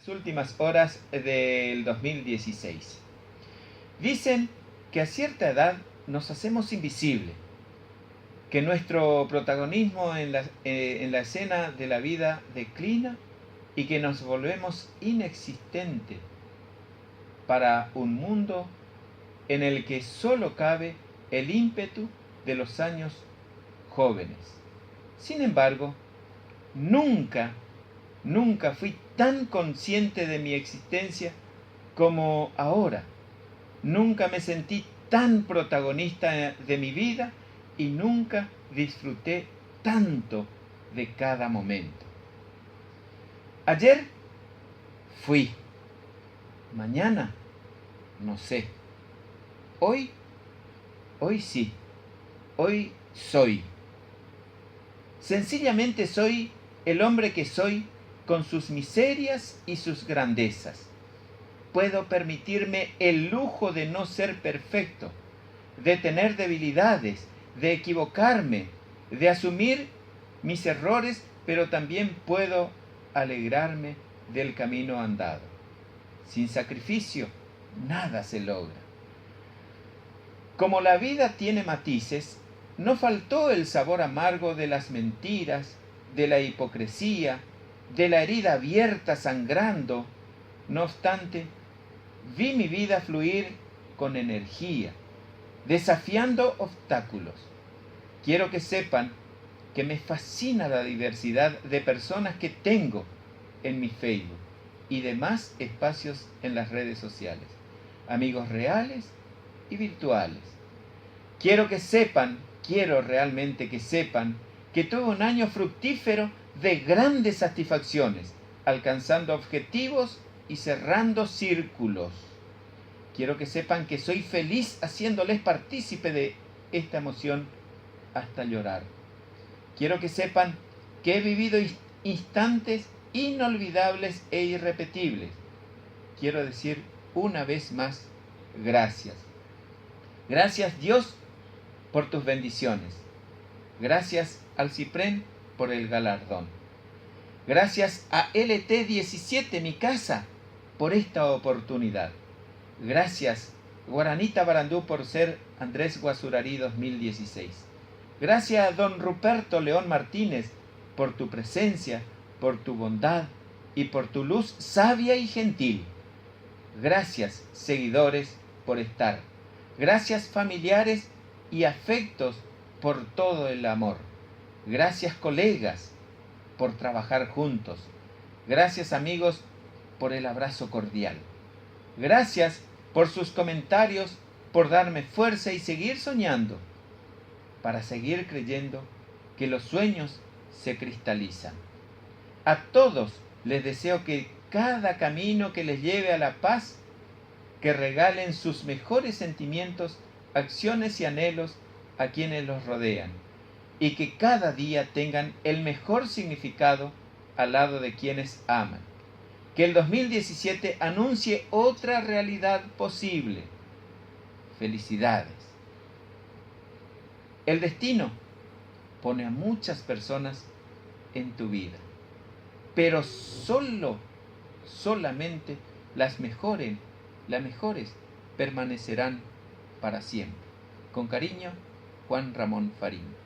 últimas horas del 2016. Dicen que a cierta edad nos hacemos invisibles, que nuestro protagonismo en la escena de la vida declina y que nos volvemos inexistentes para un mundo en el que solo cabe el ímpetu de los años jóvenes. Sin embargo, nunca fui tan consciente de mi existencia como ahora. Nunca me sentí tan protagonista de mi vida y nunca disfruté tanto de cada momento. Ayer fui, mañana no sé. Hoy sí, hoy soy. Sencillamente soy el hombre que soy con sus miserias y sus grandezas. Puedo permitirme el lujo de no ser perfecto, de tener debilidades, de equivocarme, de asumir mis errores, pero también puedo alegrarme del camino andado. Sin sacrificio, nada se logra. Como la vida tiene matices, no faltó el sabor amargo de las mentiras, de la hipocresía, de la herida abierta sangrando. No obstante, vi mi vida fluir con energía, desafiando obstáculos. Quiero que sepan que me fascina la diversidad de personas que tengo en mi Facebook y demás espacios en las redes sociales, amigos reales y virtuales. Quiero realmente que sepan que tuve un año fructífero de grandes satisfacciones, alcanzando objetivos y cerrando círculos. Quiero que sepan que soy feliz haciéndoles partícipe de esta emoción hasta llorar. Quiero que sepan que he vivido instantes inolvidables e irrepetibles. Quiero decir una vez más, gracias. Gracias, Dios, por tus bendiciones. Gracias al Cipren por el galardón. Gracias a LT17, mi casa, por esta oportunidad. Gracias, Guaranita Barandú, por ser Andrés Guazurarí 2016. Gracias a don Ruperto León Martínez por tu presencia, por tu bondad y por tu luz sabia y gentil. Gracias, seguidores, por estar. Gracias, familiares y afectos, por todo el amor. Gracias, colegas, por trabajar juntos. Gracias, amigos, por el abrazo cordial. Gracias por sus comentarios, por darme fuerza y seguir soñando, para seguir creyendo que los sueños se cristalizan. A todos les deseo que cada camino que les lleve a la paz, que regalen sus mejores sentimientos, acciones y anhelos a quienes los rodean, y que cada día tengan el mejor significado al lado de quienes aman. Que el 2017 anuncie otra realidad posible. Felicidades. El destino pone a muchas personas en tu vida, pero solamente las mejores permanecerán para siempre. Con cariño, Juan Ramón Farín.